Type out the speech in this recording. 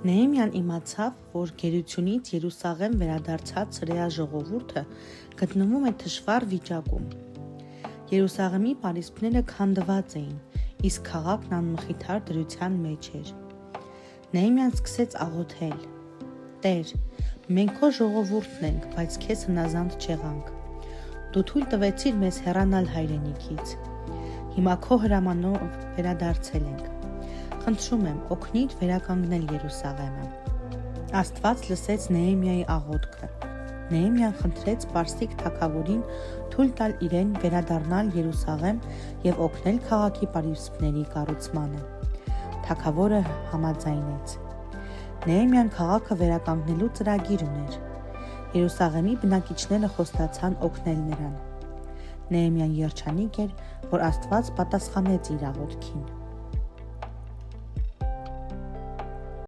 Նեհեմիան իմացավ, որ գերությունից Երուսաղեմ վերադարձած հրեա ժողովուրդը գտնվում է թշվառ վիճակում։ Երուսաղեմի պարիսպները քանդված էին, իսկ քաղաքն անմխիթար դրության մեջ էր։ Նեհեմիան սկսեց աղոթել. «Տեր, մենք քո ժողովուրդն ենք, բայց քեզ հնազանդ չեղանք։ Դու թույլ տվեցիր մեզ հեռանալ հայրենիքից։ Հիմա քո հրամանով վերադարձել ենք։ Խնդրում եմ, օգնիր վերականգնել Երուսաղեմը»։ Աստված լսեց Նեհեմիայի աղոթքը։ Նեհեմիան խնդրեց պարսիկ թագավորին թույլ տալ իրեն վերադառնալ Երուսաղեմ և օգնել քաղաքի պարիսպների կառուցմանը։ Թագավորը համաձայնեց։ Նեհեմիան քաղաքը վերականգնելու ծրագիր ուներ։ Երուսաղեմի բնակիչները խոստացան օգնել նրան։ Նեհեմիան երջանիկ էր, որ Աստված պատասխանեց իր աղոթքին։